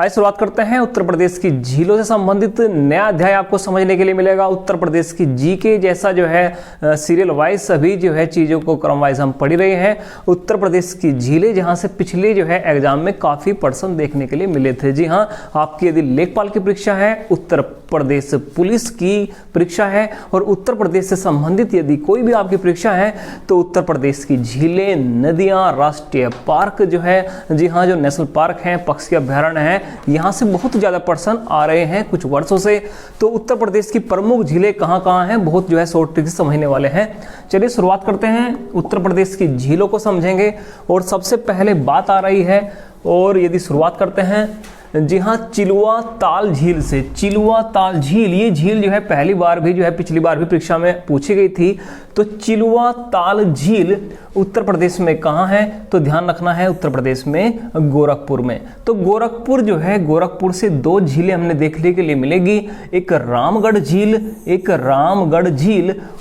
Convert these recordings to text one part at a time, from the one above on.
आइए शुरुआत करते हैं। उत्तर प्रदेश की झीलों से संबंधित नया अध्याय आपको समझने के लिए मिलेगा। उत्तर प्रदेश की जीके जैसा जो है सीरियल वाइज सभी जो है चीज़ों को क्रम वाइज हम पढ़ रहे हैं। उत्तर प्रदेश की झीलें जहां से पिछले जो है एग्जाम में काफ़ी प्रश्न देखने के लिए मिले थे। जी हाँ, आपकी यदि लेखपाल की परीक्षा है, उत्तर प्रदेश पुलिस की परीक्षा है और उत्तर प्रदेश से संबंधित यदि कोई भी आपकी परीक्षा है तो उत्तर प्रदेश की झीलें, नदियाँ, राष्ट्रीय पार्क जो है, जी हाँ, जो नेशनल पार्क हैं, पक्षी अभ्यारण्य हैं, यहाँ से बहुत ज़्यादा प्रश्न आ रहे हैं कुछ वर्षों से। तो उत्तर प्रदेश की प्रमुख झीलें कहाँ हैं, बहुत जो है शॉर्ट ट्रिक से समझने वाले हैं। चलिए शुरुआत करते हैं, उत्तर प्रदेश की झीलों को समझेंगे। और सबसे पहले बात आ रही है, और यदि शुरुआत करते हैं, जी हाँ, चिलुआ ताल झील से। चिलुआ ताल झील, ये झील जो है पहली बार भी जो है पिछली बार भी परीक्षा में पूछी गई थी। तो चिलुआ ताल झील उत्तर प्रदेश में कहाँ है, तो ध्यान रखना है उत्तर प्रदेश में गोरखपुर में। तो गोरखपुर जो है, गोरखपुर से दो झीलें हमने देखने के लिए मिलेगी, एक रामगढ़ झील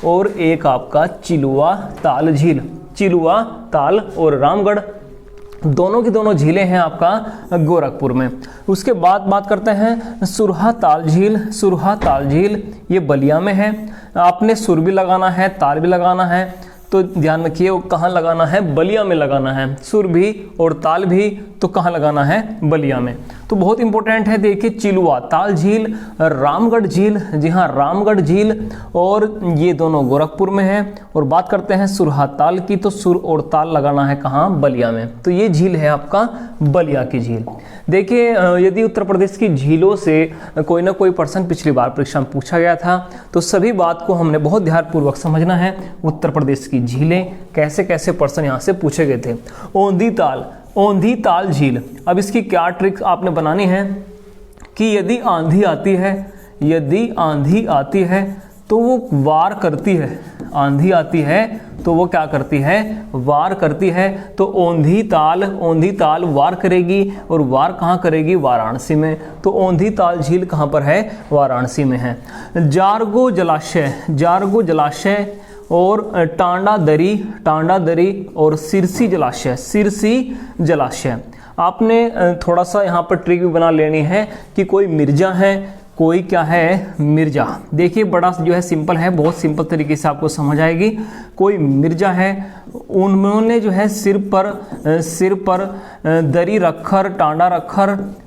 और एक आपका चिलुआ ताल झील। चिलुआ ताल और रामगढ़ दोनों की दोनों झीलें हैं आपका गोरखपुर में। उसके बाद बात करते हैं सुरहा ताल झील। सुरहा ताल झील ये बलिया में है। आपने सुर भी लगाना है, ताल भी लगाना है, तो ध्यान रखिए वो कहाँ लगाना है, बलिया में लगाना है। सुर भी और ताल भी तो कहाँ लगाना है, बलिया में। तो बहुत इंपॉर्टेंट है। देखिए, चिलुआ ताल झील, रामगढ़ झील, जी हाँ, रामगढ़ झील, और ये दोनों गोरखपुर में है। और बात करते हैं सुरहा ताल की, तो सुर और ताल लगाना है कहाँ, बलिया में। तो ये झील है आपका बलिया की झील। देखिए, यदि उत्तर प्रदेश की झीलों से कोई ना कोई प्रश्न पिछली बार परीक्षा में पूछा गया था, तो सभी बात को हमने बहुत ध्यानपूर्वक समझना है। उत्तर प्रदेश की झीलें कैसे कैसे प्रश्न यहाँ से पूछे गए थे। औंधी ताल झील, अब इसकी क्या ट्रिक आपने बनानी है कि यदि आंधी आती है तो वो वार करती है। आंधी आती है तो वो क्या करती है, वार करती है। तो औंधी ताल वार करेगी, और वार कहाँ करेगी, वाराणसी में। तो औंधी ताल झील कहाँ पर है, वाराणसी में है। जारगो जलाशय और टांडा दरी और सिरसी जलाशय। आपने थोड़ा सा यहाँ पर ट्रिक भी बना लेनी है कि कोई मिर्जा है, कोई क्या है, मिर्जा। देखिए, बड़ा जो है सिंपल है, बहुत सिंपल तरीके से आपको समझ आएगी। कोई मिर्जा है, उन्होंने जो है सिर पर दरी रखकर,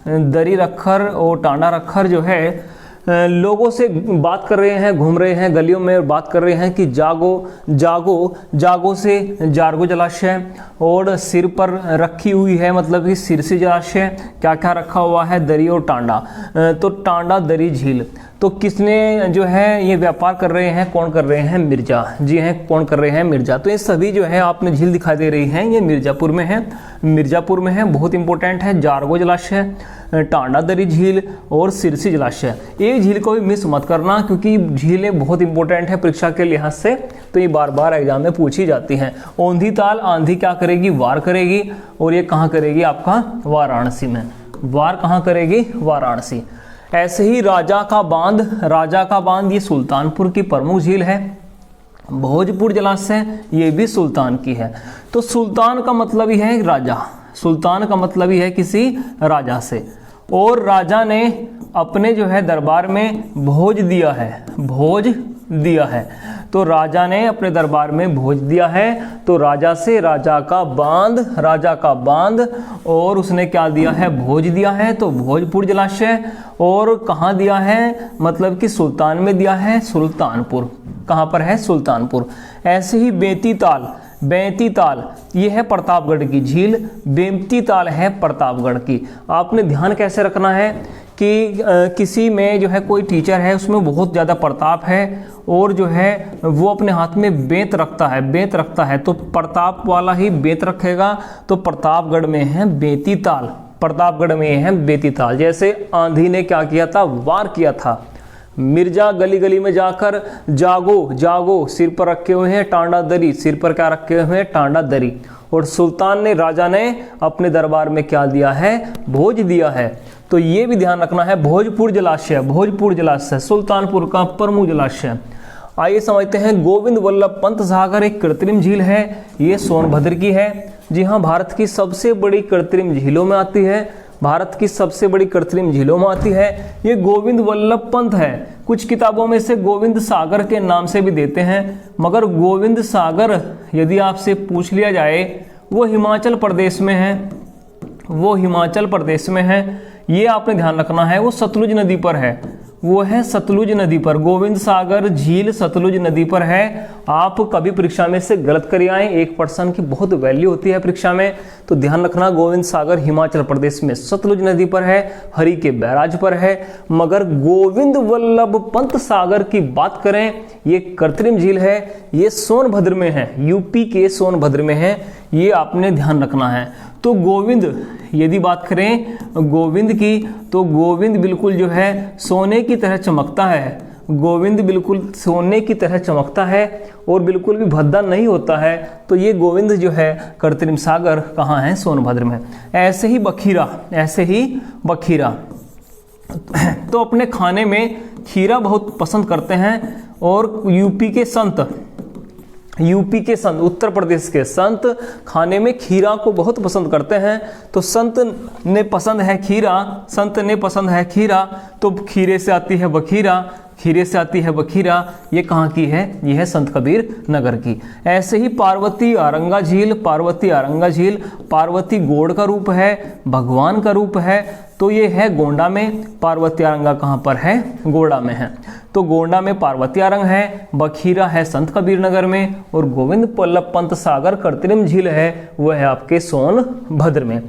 दरी रखकर और टांडा रखकर जो है लोगों से बात कर रहे हैं, घूम रहे हैं गलियों में और बात कर रहे हैं कि जागो से जारगो जलाशय, और सिर पर रखी हुई है मतलब कि सिरसी जलाशय। क्या क्या रखा हुआ है, दरी और टांडा, तो टांडा दरी झील। तो किसने जो है ये व्यापार कर रहे हैं, कौन कर रहे हैं, मिर्जा। जी हैं, कौन कर रहे हैं, मिर्जा। तो ये सभी जो है आपने झील दिखाई दे रही हैं, ये मिर्जापुर में है, बहुत इंपॉर्टेंट है। जारगो जलाशय, टांडा दरी झील और सिरसी जलाशय। ये झील को भी मिस मत करना, क्योंकि झीलें बहुत इंपॉर्टेंट है परीक्षा के लिहाज से, तो ये बार बार एग्जाम में पूछी जाती हैं। औंधी ताल, आंधी क्या करेगी, वार करेगी, और ये कहाँ करेगी आपका, वाराणसी में। वार कहाँ करेगी, वाराणसी। ऐसे ही राजा का बांध ये सुल्तानपुर की प्रमुख झील है। भोजपुर जलाशय ये भी सुल्तान की है। तो सुल्तान का मतलब ही है राजा, सुल्तान का मतलब ही है किसी राजा से। और राजा ने अपने जो है दरबार में भोज दिया है। तो राजा ने अपने दरबार में भोज दिया है, तो राजा से राजा का बांध, और उसने क्या दिया है, भोज दिया है। तो भोजपुर जलाशय, और कहाँ दिया है, मतलब कि सुल्तान में दिया है, सुल्तानपुर। कहाँ पर है, सुल्तानपुर। ऐसे ही बेंती ताल ये है प्रतापगढ़ की झील। बेंती ताल है प्रतापगढ़ की। आपने ध्यान कैसे रखना है कि किसी में जो है कोई टीचर है, उसमें बहुत ज़्यादा प्रताप है, और जो है वो अपने हाथ में बेंत रखता है, तो प्रताप वाला ही बेंत रखेगा। तो प्रतापगढ़ में है बेंती ताल। जैसे आंधी ने क्या किया था, वार किया था। मिर्जा गली गली में जाकर जागो सिर पर रखे हुए हैं, टांडा दरी, सिर पर क्या रखे हुए हैं, टांडा दरी। और सुल्तान ने, राजा ने अपने दरबार में क्या दिया है, भोज दिया है। तो ये भी ध्यान रखना है। भोजपुर जलाशय सुल्तानपुर का प्रमुख जलाशय। आइए समझते हैं। गोविंद वल्लभ पंत सागर एक कृत्रिम झील है, ये सोनभद्र की है। जी हाँ, भारत की सबसे बड़ी कृत्रिम झीलों में आती है। भारत की सबसे बड़ी कृत्रिम झीलों में आती है। ये गोविंद वल्लभ पंत है। कुछ किताबों में से गोविंद सागर के नाम से भी देते हैं, मगर गोविंद सागर यदि आपसे पूछ लिया जाए वो हिमाचल प्रदेश में है, वो हिमाचल प्रदेश में है। ये आपने ध्यान रखना है, वो सतलुज नदी पर है, वो है सतलुज नदी पर। गोविंद सागर झील सतलुज नदी पर है। आप कभी परीक्षा में से गलत कर आए, 1% की बहुत वैल्यू होती है परीक्षा में, तो ध्यान रखना गोविंद सागर हिमाचल प्रदेश में सतलुज नदी पर है, हरि के बैराज पर है। मगर गोविंद वल्लभ पंत सागर की बात करें, ये कृत्रिम झील है, ये सोनभद्र में है, यूपी के सोनभद्र में है। ये आपने ध्यान रखना है। तो गोविंद, यदि बात करें गोविंद की, तो गोविंद बिल्कुल जो है सोने की तरह चमकता है। गोविंद बिल्कुल सोने की तरह चमकता है और बिल्कुल भी भद्दा नहीं होता है। तो ये गोविंद जो है कृत्रिम सागर कहाँ है? सोनभद्र में। ऐसे ही बखीरा, ऐसे ही बखीरा तो अपने खाने में खीरा बहुत पसंद करते हैं। और यूपी के संत, उत्तर प्रदेश के संत खाने में खीरा को बहुत पसंद करते हैं। तो संत ने पसंद है खीरा, संत ने पसंद है खीरा, तो खीरे से आती है बखीरा, खीरे से आती है बखीरा। ये कहाँ की है? ये है संत कबीर नगर की। ऐसे ही पार्वती आरंगा झील, पार्वती आरंगा झील, पार्वती गौड़ का रूप है, भगवान का रूप है, तो ये है गोंडा में। पार्वती आरंगा कहाँ पर है? गोंडा में है। तो गोंडा में पार्वती आरंग है, बखीरा है संत कबीर नगर में, और गोविंद वल्लभ पंत सागर कृत्रिम झील है, वह है आपके सोनभद्र में।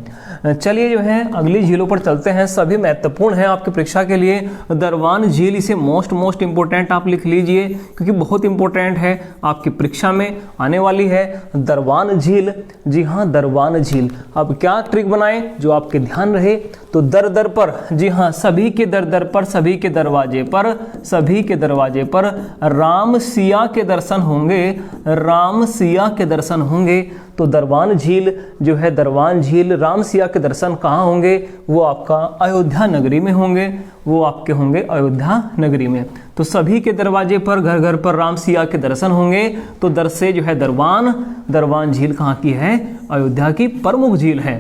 चलिए जो है अगली झीलों पर चलते हैं, सभी महत्वपूर्ण हैं आपकी परीक्षा के लिए। दरवान झील, इसे मोस्ट इंपोर्टेंट आप लिख लीजिए क्योंकि बहुत इंपॉर्टेंट है, आपकी परीक्षा में आने वाली है। दरवान झील, जी हाँ दरवान झील। अब क्या ट्रिक बनाएं जो आपके ध्यान रहे? तो दर दर पर, जी हाँ सभी के दर दर पर, सभी के दरवाजे पर, सभी के दरवाजे पर राम सिया के दर्शन होंगे, राम सिया के दर्शन होंगे। तो दरवान झील जो है, दरवान झील, राम सिया के दर्शन कहाँ होंगे? वो आपका अयोध्या नगरी में होंगे, वो आपके होंगे अयोध्या नगरी में। तो सभी के दरवाजे पर, घर घर पर राम सिया के दर्शन होंगे। तो दर से जो है दरवान झील कहाँ की है? अयोध्या की प्रमुख झील है।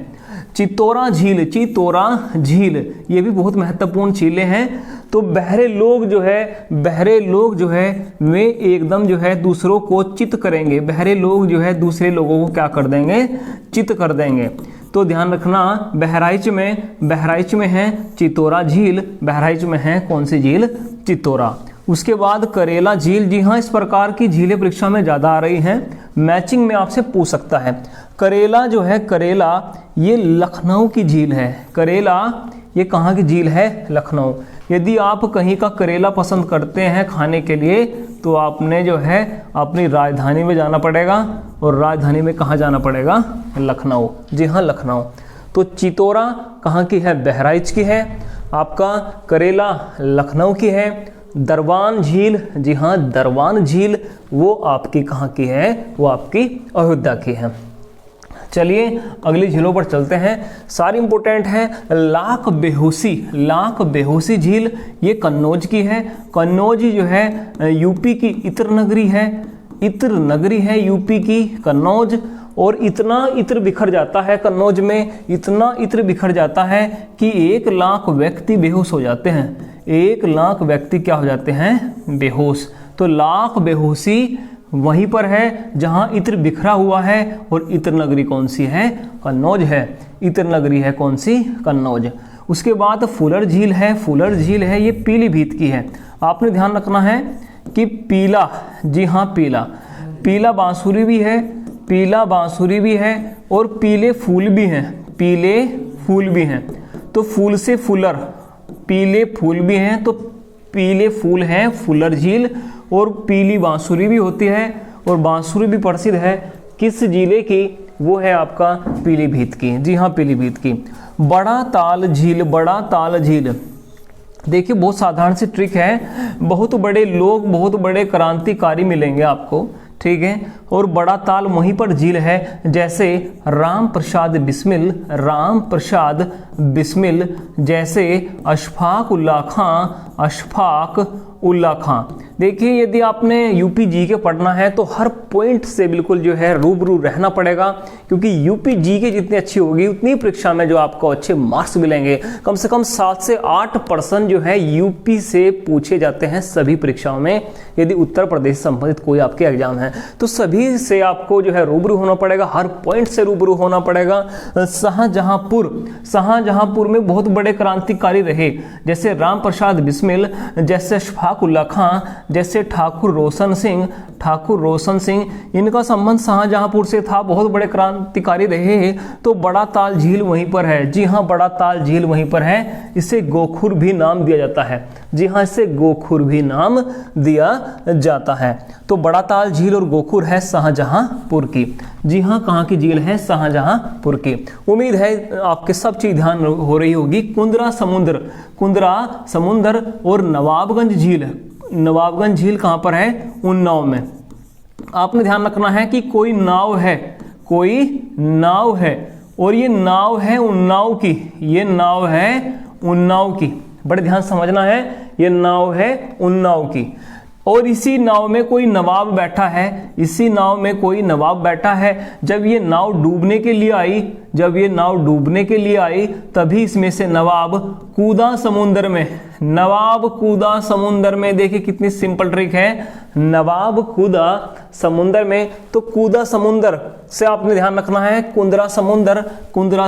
चितौरा झील, चितौरा झील, ये भी बहुत महत्वपूर्ण झीलें हैं। तो बहरे लोग जो है वे एकदम जो है दूसरों को चित करेंगे। बहरे लोग जो है दूसरे लोगों को क्या कर देंगे? चित कर देंगे। तो ध्यान रखना, बहराइच में है चितौरा झील, बहराइच में है कौन सी झील? चितौरा। उसके बाद करेला झील, जी हाँ इस प्रकार की झीलें परीक्षा में ज़्यादा आ रही हैं, मैचिंग में आपसे पूछ सकता है। करेला जो है, करेला ये लखनऊ की झील है। करेला ये कहाँ की झील है? लखनऊ। यदि आप कहीं का करेला पसंद करते हैं खाने के लिए, तो आपने जो है अपनी राजधानी में जाना पड़ेगा, और राजधानी में कहाँ जाना पड़ेगा? लखनऊ। जी हाँ लखनऊ। तो चितौरा कहाँ की है? बहराइच की है। आपका करेला लखनऊ की है। दरवान झील, जी हाँ दरवान झील, वो आपकी कहाँ की है? वो आपकी अयोध्या की है। चलिए अगली झीलों पर चलते हैं, सारी इंपोर्टेंट है। लाख बेहोशी झील, ये कन्नौज की है। कन्नौज जो है यूपी की इत्र नगरी है, इत्र नगरी है यूपी की कन्नौज। और इतना इत्र बिखर जाता है कन्नौज में, इतना इत्र बिखर जाता है कि 1 लाख व्यक्ति बेहोश हो जाते हैं। 1 लाख व्यक्ति क्या हो जाते हैं? बेहोश। तो लाख बेहोशी वहीं पर है जहां इत्र बिखरा हुआ है, और इत्र नगरी कौन सी है? कन्नौज है। इत्र नगरी है कौन सी? कन्नौज। उसके बाद फुलर झील है, फुलर झील है ये पीलीभीत की है। आपने ध्यान रखना है कि पीला, जी हाँ पीला बांसुरी भी है, पीला बांसुरी भी है, और पीले फूल भी हैं, पीले फूल भी हैं। तो फूल से फुलर, पीले फूल भी हैं, तो पीले फूल हैं फुलर झील। और पीली बांसुरी भी होती है, और बांसुरी भी प्रसिद्ध है किस जिले की? वो है आपका पीलीभीत की। जी हाँ पीलीभीत की। बड़ा ताल झील, बड़ा ताल झील, देखिए बहुत साधारण सी ट्रिक है, बहुत बड़े लोग, बहुत बड़े क्रांतिकारी मिलेंगे आपको, ठीक है। और बड़ा ताल वहीं पर झील है, जैसे राम प्रसाद बिस्मिल, राम प्रसाद बिस्मिल, जैसे अशफाक उल्ला खां, अशफाक उल्ला खां। देखिए यदि आपने यूपी जी के पढ़ना है तो हर पॉइंट से बिल्कुल जो है रूबरू रहना पड़ेगा, क्योंकि यूपी जी के जितनी अच्छी होगी उतनी परीक्षा में जो आपको अच्छे मार्क्स मिलेंगे। कम से कम 7 से 8% जो है यूपी से पूछे जाते हैं सभी परीक्षाओं में। यदि उत्तर प्रदेश से संबंधित कोई आपके एग्जाम है तो सभी से आपको जो है रूबरू होना पड़ेगा, हर पॉइंट से रूबरू होना पड़ेगा। शाहजहांपुर में बहुत बड़े क्रांतिकारी रहे, जैसे राम प्रसाद बिस्मिल, जैसे अशफाक उल्ला खां, जैसे ठाकुर रोशन सिंह, इनका संबंध शाहजहांपुर से था, बहुत बड़े क्रांतिकारी रहे। तो बड़ा ताल झील वहीं पर है। जी हाँ, बड़ा ताल झील वहीं पर है। इसे गोखुर भी नाम दिया जाता है। जी हाँ, इसे गोखुर भी नाम दिया जाता है। तो बड़ा ताल झील और गोखुर है शाहजहांपुर की। जी हाँ, कहाँ की झील है? शाहजहांपुर की। उम्मीद है आपके सब चीज ध्यान हो रही होगी। कुंद्रा समुंदर और नवाबगंज झील कहाँ पर है? उन्नाव में। आपने ध्यान रखना है कि कोई नाव है और ये नाव है उन्नाव की, बड़े ध्यान समझना है, ये नाव है उन्नाव की। और इसी नाव में कोई नवाब बैठा है। जब ये नाव डूबने के लिए आई तभी इसमें से नवाब कूदा समुंदर में। देखिए कितनी सिंपल ट्रिक है, नवाब कूदा समुंदर में। तो कूदा समुंदर से आपने ध्यान रखना है कुंद्रा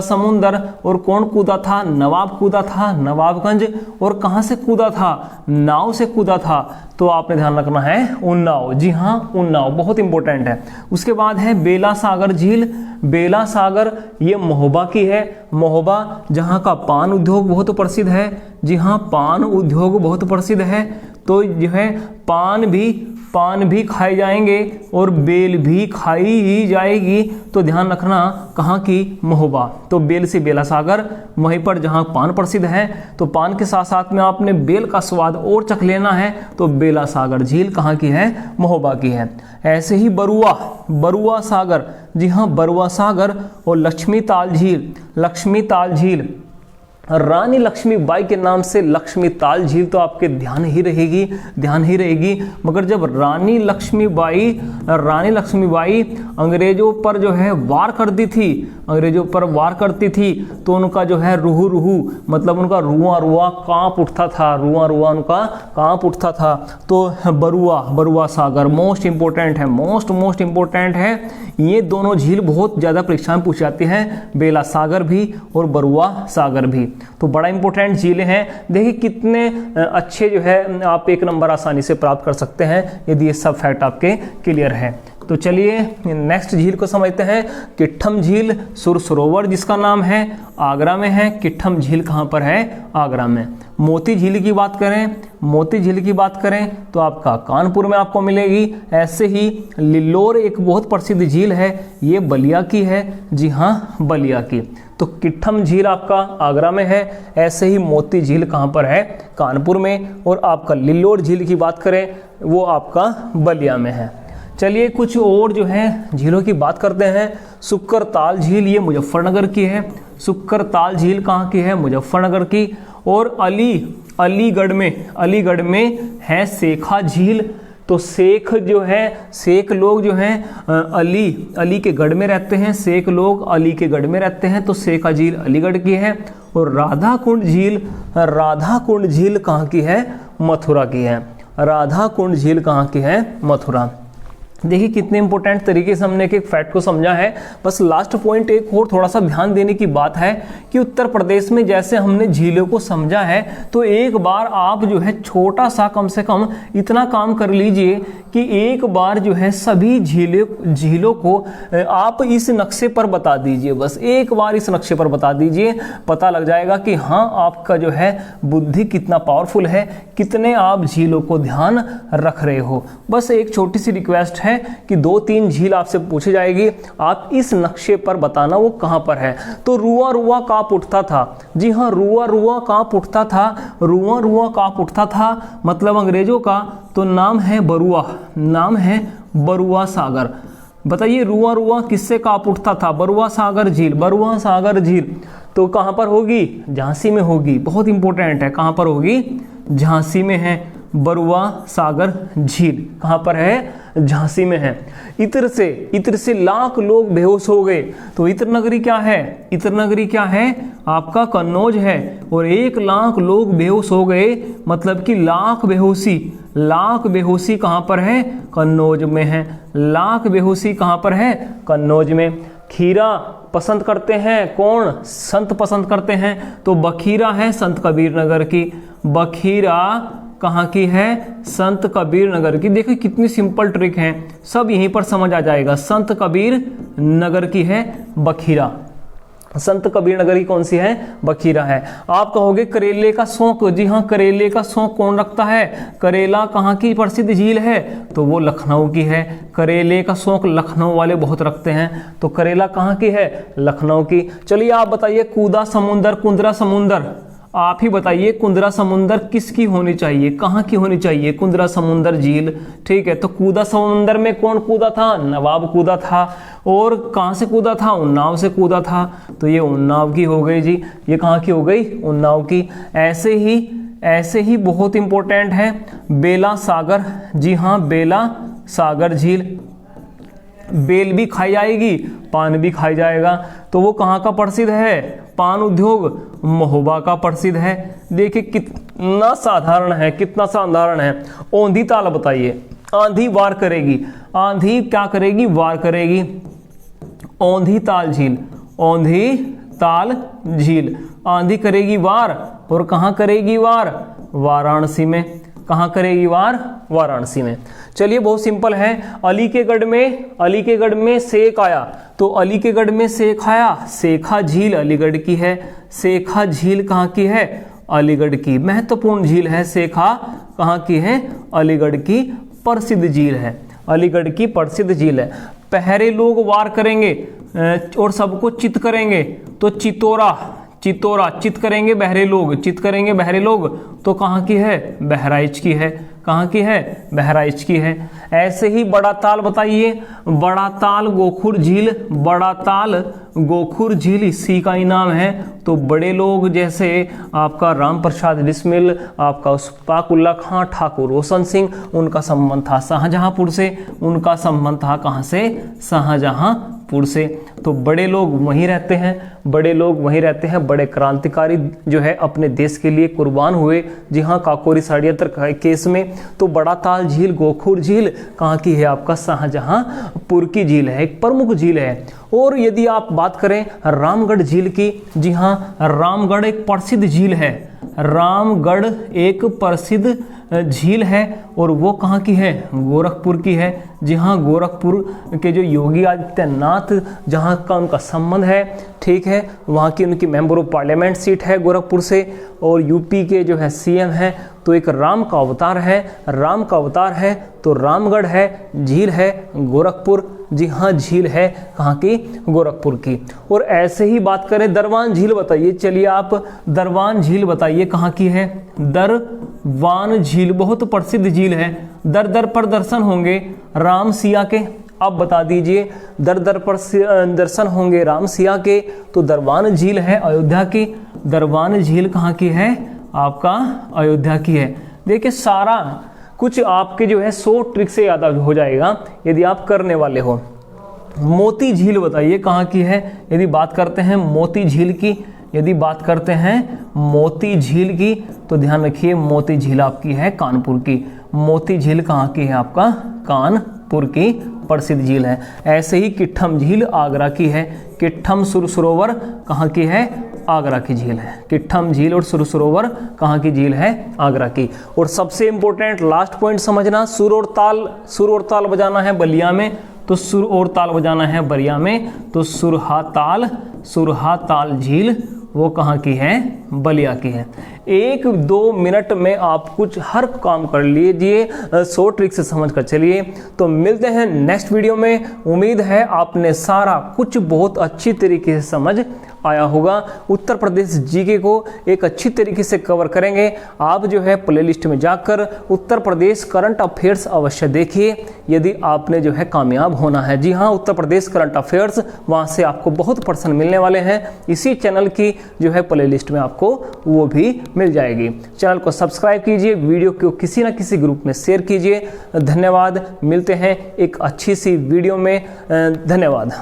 समुंदर। और कौन कूदा था? नवाब कूदा था, नवाबगंज। और कहां से कूदा था? नाव से कूदा था। तो आपने ध्यान रखना है उन्नाव। जी हाँ, उन्नाव बहुत इंपॉर्टेंट है। उसके बाद है बेला सागर झील। बेला सागर ये महोबा की है। महोबा जहाँ का पान उद्योग बहुत प्रसिद्ध है। जी हाँ, पान उद्योग बहुत प्रसिद्ध है। तो जो है पान भी खाए जाएंगे और बेल भी खाई ही जाएगी। तो ध्यान रखना कहाँ की? महोबा। तो बेल से बेला सागर, वहीं पर जहाँ पान प्रसिद्ध है। तो पान के साथ साथ में आपने बेल का स्वाद और चख लेना है। तो बेला सागर झील कहाँ की है? महोबा की है। ऐसे ही बरुआ सागर। जी हाँ, बरुआ सागर और लक्ष्मी ताल झील रानी लक्ष्मीबाई के नाम से लक्ष्मी ताल झील तो आपके ध्यान ही रहेगी। मगर जब रानी लक्ष्मीबाई अंग्रेजों पर जो है वार करती थी तो उनका जो है रूहू मतलब उनका रुआ कांप उठता था। तो बरुआ सागर मोस्ट इंपोर्टेंट है। ये दोनों झील बहुत ज्यादा परीक्षा में पूछी जाती हैं, बेला सागर भी और बरुआ सागर भी। तो बड़ा इंपॉर्टेंट झीलें हैं। देखिए कितने अच्छे जो है आप 1 नंबर आसानी से प्राप्त कर सकते हैं यदि ये सब फैक्ट आपके क्लियर है। तो चलिए नेक्स्ट झील को समझते हैं। किट्ठम झील सुरसरोवर जिसका नाम है आगरा में है। किट्ठम झील कहाँ पर है? आगरा में। मोती झील की बात करें तो आपका कानपुर में आपको मिलेगी। ऐसे ही लिल्लोर एक बहुत प्रसिद्ध झील है, ये बलिया की है। जी हाँ, बलिया की। तो किट्ठम झील आपका आगरा में है। ऐसे ही मोती झील कहाँ पर है? कानपुर में। और आपका लिल्लोर झील की बात करें वो आपका बलिया में है। चलिए कुछ और जो है झीलों की बात करते हैं। सुक्करताल झील ये मुजफ्फरनगर की है। सुक्करताल झील कहाँ की है? मुजफ्फरनगर की। और अलीगढ़ में है सेखा झील। तो शेख लोग जो हैं अली के गढ़ में रहते हैं। शेख लोग अली के गढ़ में रहते हैं। तो शेखा झील अलीगढ़ की है। और राधाकुंड झील कहाँ की है? मथुरा की है। राधाकुंड झील कहाँ की है? मथुरा। देखिए कितने इंपॉर्टेंट तरीके से हमने एक फैक्ट को समझा है। बस लास्ट पॉइंट एक और थोड़ा सा ध्यान देने की बात है कि उत्तर प्रदेश में जैसे हमने झीलों को समझा है तो एक बार आप जो है छोटा सा कम से कम इतना काम कर लीजिए कि एक बार जो है सभी झीलों को आप इस नक्शे पर बता दीजिए। बस एक बार इस नक्शे पर बता दीजिए, पता लग जाएगा कि हाँ आपका जो है बुद्धि कितना पावरफुल है, कितने आप झीलों को ध्यान रख रहे हो। बस एक छोटी सी रिक्वेस्ट है कि 2-3 झील आपसे पूछी जाएगी, आप इस नक्शे पर बताना वो कहां पर है। तो रुआ कांप उठता था। जी हाँ, रुआ कांप उठता था मतलब अंग्रेजों का। तो नाम है बरुआ सागर। बताइए रुआ किससे कांप उठता था? बरुआ सागर झील। तो कहां पर होगी? झांसी में होगी। बहुत इंपॉर्टेंट है, कहां पर होगी? झांसी में है। बरुआ सागर झील कहाँ पर है? झांसी में है। इत्र से लाख लोग बेहोश हो गए। तो इत्र नगरी क्या है? इत्र नगरी क्या है? आपका कन्नौज है। और 1 लाख लोग बेहोश हो गए, मतलब कि लाख बेहोशी कहाँ पर है? कन्नौज में है। लाख बेहोशी कहाँ पर है? कन्नौज में। खीरा पसंद करते हैं कौन? संत पसंद करते हैं। तो बखीरा है संत कबीर नगर की। बखीरा कहाँ की है? संत कबीर नगर की। देखिए कितनी सिंपल ट्रिक है, सब यहीं पर समझ आ जाएगा। संत कबीर नगर की है बखीरा। संत कबीर नगर की कौन सी है? बखीरा है। आप कहोगे करेले का शौक, जी हाँ, करेले का शौक कौन रखता है? करेला कहाँ की प्रसिद्ध झील है? तो वो लखनऊ की है। करेले का शौक लखनऊ वाले बहुत रखते हैं। तो करेला कहाँ की है? लखनऊ की। चलिए आप बताइए, कूदा समुंदर, कुंदरा समुंदर, आप ही बताइए कुंदरा समुंदर किसकी होनी चाहिए, कहाँ की होनी चाहिए? कुंदरा समुंदर झील। ठीक है, तो कूदा समुंदर में कौन कूदा था? नवाब कूदा था। और कहाँ से कूदा था? उन्नाव से कूदा था। तो ये उन्नाव की हो गई जी। ये कहाँ की हो गई? उन्नाव की। ऐसे ही बहुत इंपॉर्टेंट है बेला सागर। जी हाँ, बेला सागर झील। बेल भी खाई जाएगी, पान भी खाई जाएगा। तो वो कहाँ का प्रसिद्ध है? पान उद्योग महोबा का प्रसिद्ध है। देखिए कितना साधारण है, कितना साधारण है। औंधी ताल बताइए। आंधी वार करेगी, आंधी क्या करेगी? वार करेगी। औंधी ताल झील, औंधी ताल झील, आंधी करेगी वार। और कहाँ करेगी वार? वाराणसी में। कहाँ करेगी वार? वाराणसी में। चलिए बहुत सिंपल है। अली के गढ़ में सेक आया। तो अली के गढ़ में सेक आया, सेखा झील अलीगढ़ की है। सेखा झील कहाँ की है? अलीगढ़ की। महत्वपूर्ण झील है सेखा, कहाँ की है? अलीगढ़ की प्रसिद्ध झील है। अलीगढ़ की प्रसिद्ध झील है। पहरे लोग वार करेंगे और सबको चित करेंगे। तो चितौरा चित करेंगे बहरे लोग। तो कहाँ की है? बहराइच की है। कहाँ की है? बहराइच की है। ऐसे ही बड़ा ताल बताइए। बड़ा ताल गोखुर झील। बड़ा ताल गोखुर झील इसी का ही नाम है। तो बड़े लोग जैसे आपका राम प्रसाद बिस्मिल, आपका उस्ताकुल्ला खां ठाकुर रोशन सिंह, उनका संबंध था शाहजहांपुर से। उनका संबंध था कहाँ से? शाहजहांपुर से। तो बड़े लोग वहीं रहते हैं। बड़े क्रांतिकारी जो है अपने देश के लिए कुर्बान हुए। जी हाँ, काकोरी षड्यंत्र केस में। तो बड़ा ताल झील, गोखुर झील कहाँ की है? आपका शाहजहांपुर की झील है, एक प्रमुख झील है। और यदि आप बात करें रामगढ़ झील की, जी हाँ, रामगढ़ एक प्रसिद्ध झील है। रामगढ़ एक प्रसिद्ध झील है। और वो कहाँ की है? गोरखपुर की है। जी हाँ, गोरखपुर के जो योगी आदित्यनाथ जहाँ का उनका संबंध है, ठीक है, वहाँ की उनकी मेंबर ऑफ पार्लियामेंट सीट है गोरखपुर से। और यूपी के जो है सीएम है। तो एक राम का अवतार है। तो रामगढ़ है, झील है गोरखपुर। जी हाँ, झील है कहाँ की? गोरखपुर की। और ऐसे ही बात करें दरवान झील बताइए। चलिए आप दरवान झील बताइए कहाँ की है? दरवान झील बहुत प्रसिद्ध झील है। दर दर पर दर्शन होंगे राम सिया के। अब बता दीजिए, दर दर पर दर्शन होंगे राम सिया के। तो दरवान झील है अयोध्या की। दरवान झील कहाँ की है? आपका अयोध्या की है। देखिए सारा कुछ आपके जो है 100 ट्रिक से याद हो जाएगा यदि आप करने वाले हो। मोती झील बताइए कहाँ की है? यदि बात करते हैं मोती झील की, तो ध्यान रखिए मोती झील आपकी है कानपुर की। मोती झील कहाँ की है? आपका कानपुर की प्रसिद्ध झील है। ऐसे ही किट्ठम झील आगरा की है। किट्ठम सुरसरोवर कहाँ की है? आगरा की झील है। किट्ठम झील और सुरसरोवर कहाँ की झील है? आगरा की। और सबसे इंपॉर्टेंट लास्ट पॉइंट समझना, सुर और ताल बजाना है बलिया में। तो सुर और ताल बजाना है बलिया में। तो सुरहा ताल झील वो कहाँ की है? बलिया की है। 1-2 मिनट में आप कुछ हर काम कर लीजिए, 100 ट्रिक से समझ कर चलिए। तो मिलते हैं नेक्स्ट वीडियो में। उम्मीद है आपने सारा कुछ बहुत अच्छी तरीके से समझ आया होगा। उत्तर प्रदेश जीके को एक अच्छी तरीके से कवर करेंगे। आप जो है प्लेलिस्ट में जाकर उत्तर प्रदेश करंट अफेयर्स अवश्य देखिए यदि आपने जो है कामयाब होना है। जी हाँ, उत्तर प्रदेश करंट अफेयर्स, वहाँ से आपको बहुत प्रश्न मिलने वाले हैं। इसी चैनल की जो है प्लेलिस्ट में आपको वो भी मिल जाएगी। चैनल को सब्सक्राइब कीजिए, वीडियो को किसी न किसी ग्रुप में शेयर कीजिए। धन्यवाद, मिलते हैं एक अच्छी सी वीडियो में। धन्यवाद।